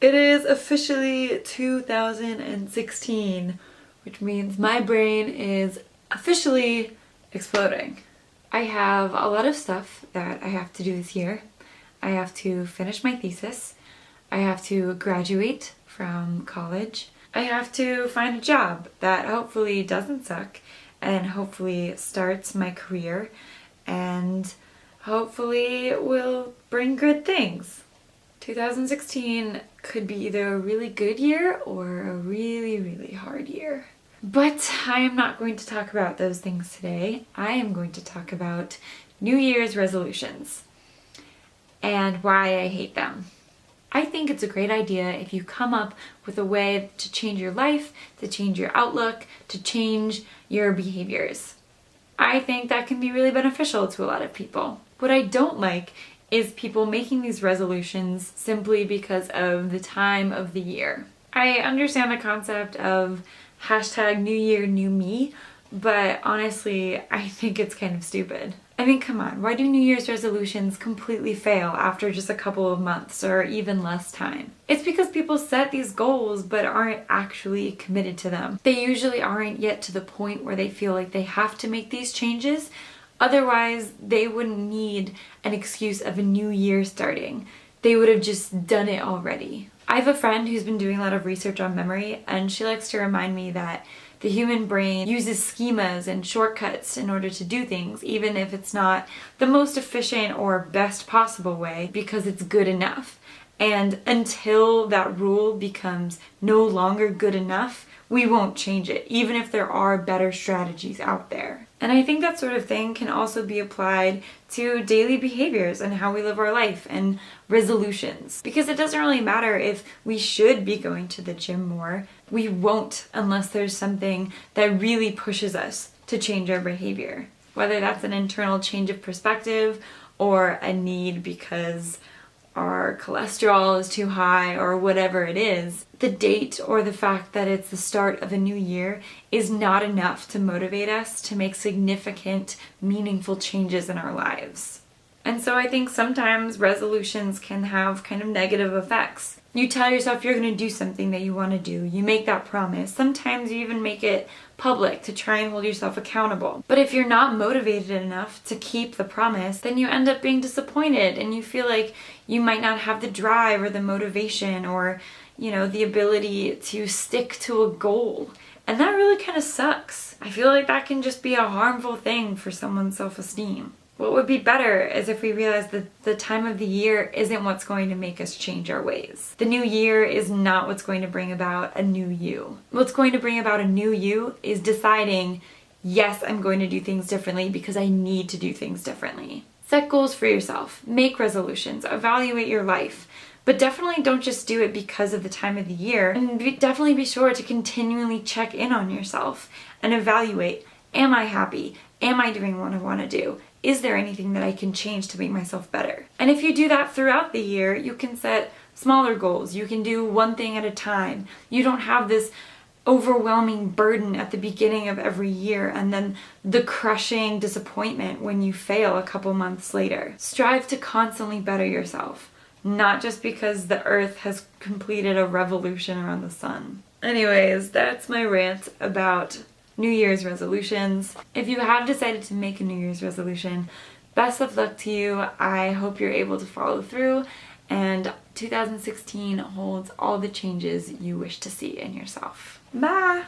It is officially 2016, which means my brain is officially exploding. I have a lot of stuff that I have to do this year. I have to finish my thesis. I have to graduate from college. I have to find a job that hopefully doesn't suck and hopefully starts my career and hopefully will bring good things. 2016 could be either a really good year or a really, really hard year. But I am not going to talk about those things today. I am going to talk about New Year's resolutions and why I hate them. I think it's a great idea if you come up with a way to change your life, to change your outlook, to change your behaviors. I think that can be really beneficial to a lot of people. What I don't like is people making these resolutions simply because of the time of the year. I understand the concept of hashtag New Year, New Me, but honestly, I think it's kind of stupid. I mean, come on, why do New Year's resolutions completely fail after just a couple of months or even less time? It's because people set these goals but aren't actually committed to them. They usually aren't yet to the point where they feel like they have to make these changes. Otherwise, they wouldn't need an excuse of a new year starting. They would have just done it already. I have a friend who's been doing a lot of research on memory, and she likes to remind me that the human brain uses schemas and shortcuts in order to do things, even if it's not the most efficient or best possible way, because it's good enough. And until that rule becomes no longer good enough, we won't change it, even if there are better strategies out there. And I think that sort of thing can also be applied to daily behaviors and how we live our life and resolutions. Because it doesn't really matter if we should be going to the gym more. We won't unless there's something that really pushes us to change our behavior. Whether that's an internal change of perspective or a need because our cholesterol is too high or whatever it is, the date or the fact that it's the start of a new year is not enough to motivate us to make significant, meaningful changes in our lives. And so I think sometimes resolutions can have kind of negative effects. You tell yourself you're going to do something that you want to do. You make that promise. Sometimes you even make it public to try and hold yourself accountable. But if you're not motivated enough to keep the promise, then you end up being disappointed and you feel like you might not have the drive or the motivation or, the ability to stick to a goal. And that really kind of sucks. I feel like that can just be a harmful thing for someone's self-esteem. What would be better is if we realize that the time of the year isn't what's going to make us change our ways. The new year is not what's going to bring about a new you. What's going to bring about a new you is deciding, yes, I'm going to do things differently because I need to do things differently. Set goals for yourself, make resolutions, evaluate your life, but definitely don't just do it because of the time of the year. And definitely be sure to continually check in on yourself and evaluate, am I happy? Am I doing what I want to do? Is there anything that I can change to make myself better? And if you do that throughout the year, you can set smaller goals. You can do one thing at a time. You don't have this overwhelming burden at the beginning of every year and then the crushing disappointment when you fail a couple months later. Strive to constantly better yourself, not just because the earth has completed a revolution around the sun. Anyways, that's my rant about New Year's resolutions. If you have decided to make a New Year's resolution, best of luck to you. I hope you're able to follow through and 2016 holds all the changes you wish to see in yourself. Bye!